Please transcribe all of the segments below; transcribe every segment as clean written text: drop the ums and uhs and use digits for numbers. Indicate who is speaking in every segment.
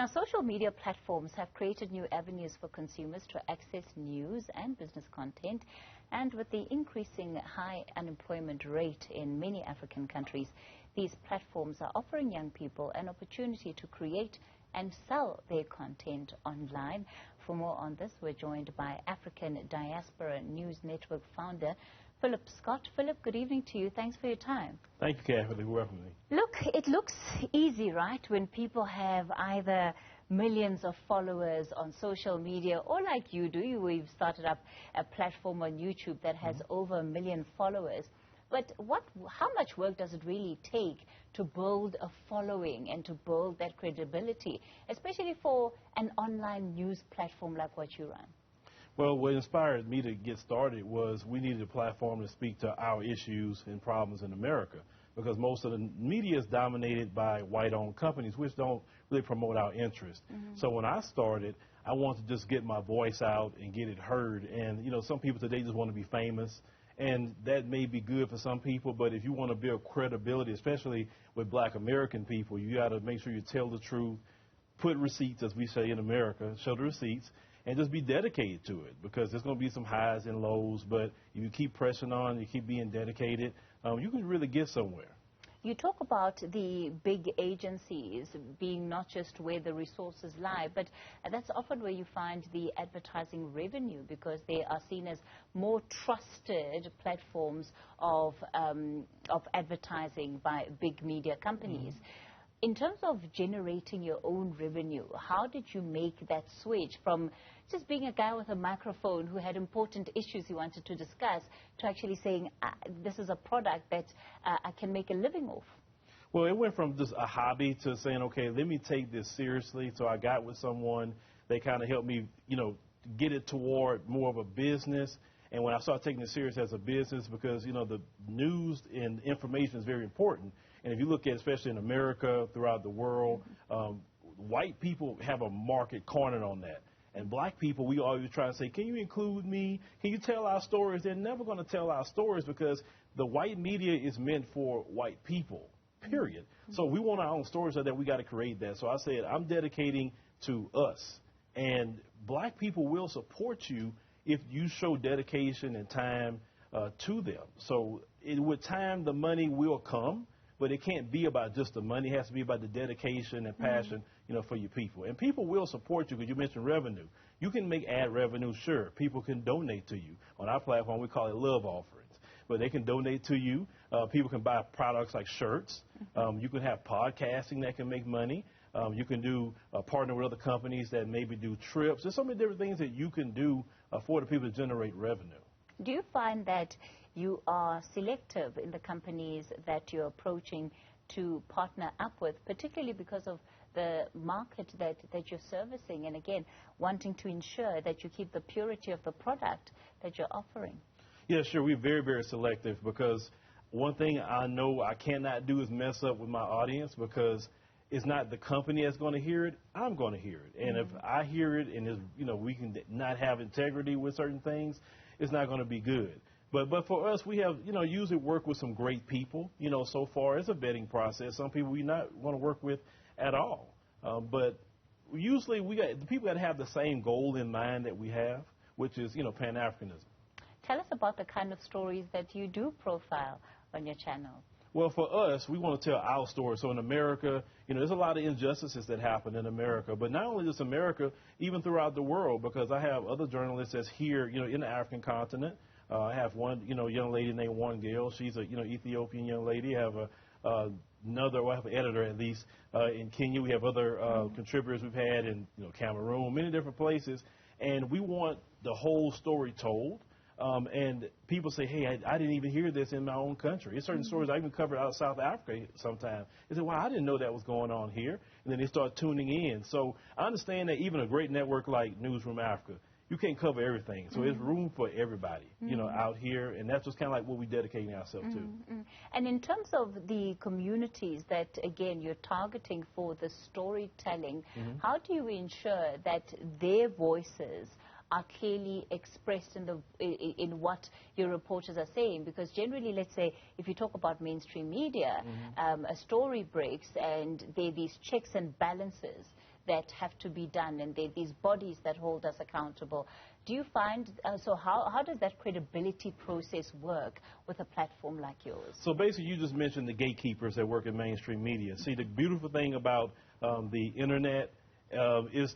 Speaker 1: Now, social media platforms have created new avenues for consumers to access news and business content. And with the increasing high unemployment rate in many African countries, these platforms are offering young people an opportunity to create and sell their content online. For more on this, we're joined by African Diaspora News Network founder, Philip Scott. Philip, good evening to you. Thanks for your time.
Speaker 2: Thank you, Kathy, for welcoming me.
Speaker 1: Look, it looks easy, right, when people have either millions of followers on social media, or like you do, we've started up a platform on YouTube that has over 1 million followers. But how much work does it really take to build a following and to build that credibility, especially for an online news platform like what you run?
Speaker 2: Well, what inspired me to get started was we needed a platform to speak to our issues and problems in America, because most of the media is dominated by white-owned companies, which don't really promote our interests. So when I started, I wanted to just get my voice out and get it heard. And, you know, some people today just want to be famous, and that may be good for some people, but if you want to build credibility, especially with black American people, you got to make sure you tell the truth, put receipts, as we say in America, show the receipts, and just be dedicated to it, because there's going to be some highs and lows, but if you keep pressing on, you keep being dedicated, you can really get somewhere.
Speaker 1: You talk about the big agencies being not just where the resources lie, but that's often where you find the advertising revenue, because they are seen as more trusted platforms of advertising by big media companies. In terms of generating your own revenue, how did you make that switch from just being a guy with a microphone who had important issues he wanted to discuss to actually saying, this is a product that I can make a living off?
Speaker 2: Well, it went from just a hobby to saying, okay, let me take this seriously. So I got with someone. They kind of helped me, you know, get it toward more of a business. And when I started taking it serious as a business, because, you know, the news and information is very important. And if you look at, especially in America, throughout the world, white people have a market cornered on that. And black people, we always try to say, can you include me? Can you tell our stories? They're never going to tell our stories, because the white media is meant for white people, period. So we want our own stories, so that we got to create that. So I said, I'm dedicating to us. And black people will support you if you show dedication and time to them. So with time, the money will come. But it can't be about just the money. It has to be about the dedication and passion, you know, for your people. And people will support you, because you mentioned revenue. You can make ad revenue, sure. People can donate to you. On our platform, we call it love offerings. But they can donate to you. People can buy products like shirts. You can have podcasting that can make money. You can do partner with other companies that maybe do trips. There's so many different things that you can do for the people to generate revenue.
Speaker 1: Do you find that you are selective in the companies that you're approaching to partner up with, particularly because of the market that you're servicing, and again, wanting to ensure that you keep the purity of the product that you're offering?
Speaker 2: Yeah, sure. We're very, very selective, because one thing I know I cannot do is mess up with my audience, because it's not the company that's going to hear it. I'm going to hear it. And if I hear it and you know, we can not have integrity with certain things, it's not going to be good. But for us, we have, you know, usually work with some great people. You know, so far it's a vetting process. Some people we not want to work with at all. But usually the people got to have the same goal in mind that we have, which is, you know, Pan-Africanism.
Speaker 1: Tell us about the kind of stories that you do profile on your channel.
Speaker 2: Well, for us, we want to tell our story. So in America, you know, there's a lot of injustices that happen in America. But not only just America, even throughout the world, because I have other journalists that's here, you know, in the African continent. I have one, you know, young lady named One Girl. She's a, you know, Ethiopian young lady. I have I have an editor at least in Kenya. We have other contributors we've had in, you know, Cameroon, many different places. And we want the whole story told. And people say, hey, I didn't even hear this in my own country. There's certain stories I even cover out of South Africa sometimes. They say, wow, I didn't know that was going on here. And then they start tuning in. So I understand that even a great network like Newzroom Afrika, you can't cover everything. So there's room for everybody, you know, out here. And that's just kind of like what we're dedicating ourselves to.
Speaker 1: And in terms of the communities that, again, you're targeting for the storytelling, how do you ensure that their voices are clearly expressed in what your reporters are saying? Because generally, let's say, if you talk about mainstream media, a story breaks and there are these checks and balances that have to be done, and these bodies that hold us accountable. Do you find, so how does that credibility process work with a platform like yours?
Speaker 2: So basically, you just mentioned the gatekeepers that work in mainstream media. See, the beautiful thing about the internet is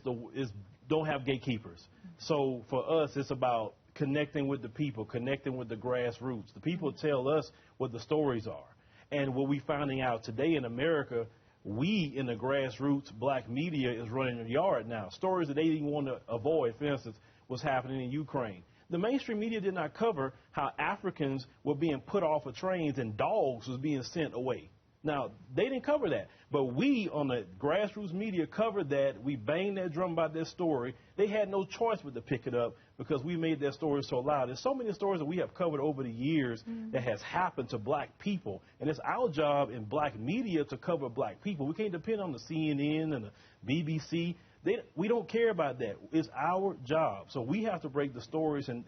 Speaker 2: don't have gatekeepers. So for us, it's about connecting with the people, connecting with the grassroots. The people tell us what the stories are. And what we're finding out today in America, we in the grassroots black media is running the yard now. Stories that they didn't want to avoid, for instance, what's happening in Ukraine. The mainstream media did not cover how Africans were being put off of trains and dogs was being sent away. Now, they didn't cover that, but we on the grassroots media covered that. We banged that drum about that story. They had no choice but to pick it up because we made that story so loud. There's so many stories that we have covered over the years that has happened to black people, and it's our job in black media to cover black people. We can't depend on the CNN and the BBC. We don't care about that. It's our job. So we have to break the stories, and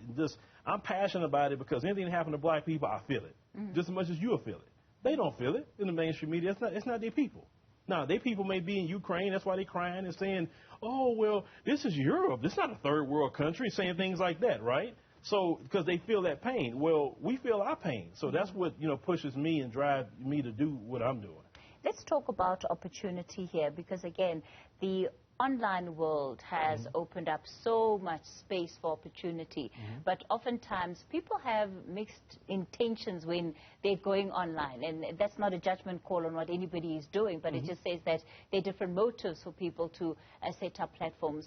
Speaker 2: I'm passionate about it because anything that happened to black people, I feel it just as much as you'll feel it. They don't feel it in the mainstream media. It's not their people. Now, their people may be in Ukraine. That's why they're crying and saying, oh, well, this is Europe. This is not a third world country, saying things like that, right? So because they feel that pain. Well, we feel our pain. So that's what, pushes me and drives me to do what I'm doing.
Speaker 1: Let's talk about opportunity here because, again, the online world has opened up so much space for opportunity, but oftentimes people have mixed intentions when they're going online, and that's not a judgment call on what anybody is doing, but it just says that there are different motives for people to set up platforms.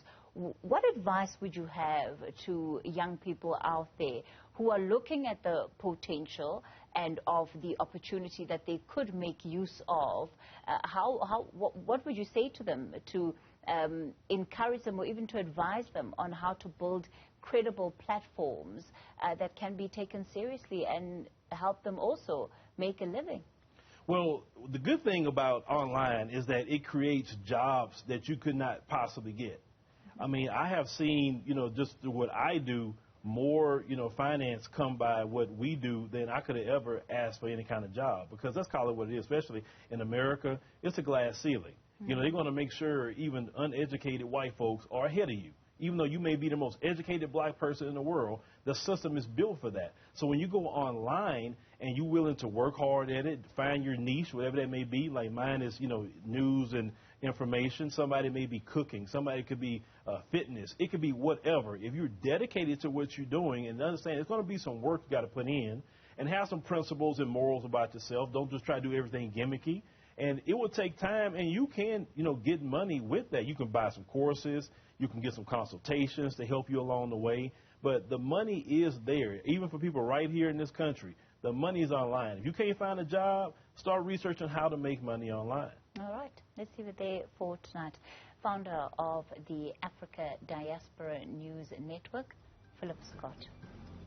Speaker 1: What advice would you have to young people out there who are looking at the potential and of the opportunity that they could make use of? What would you say to them to encourage them or even to advise them on how to build credible platforms that can be taken seriously and help them also make a living?
Speaker 2: Well, the good thing about online is that it creates jobs that you could not possibly get. I mean, I have seen, just through what I do, more, finance come by what we do than I could have ever asked for any kind of job. Because let's call it what it is, especially in America, it's a glass ceiling. They're going to make sure even uneducated white folks are ahead of you. Even though you may be the most educated black person in the world, the system is built for that. So when you go online and you're willing to work hard at it, find your niche, whatever that may be, like mine is, news and information. Somebody may be cooking. Somebody could be fitness. It could be whatever. If you're dedicated to what you're doing and understand it's going to be some work you got to put in and have some principles and morals about yourself. Don't just try to do everything gimmicky. And it will take time, and you can, get money with that. You can buy some courses. You can get some consultations to help you along the way. But the money is there, even for people right here in this country. The money is online. If you can't find a job, start researching how to make money online.
Speaker 1: All right. Let's see what they for tonight. Founder of the Africa Diaspora News Network, Philip Scott.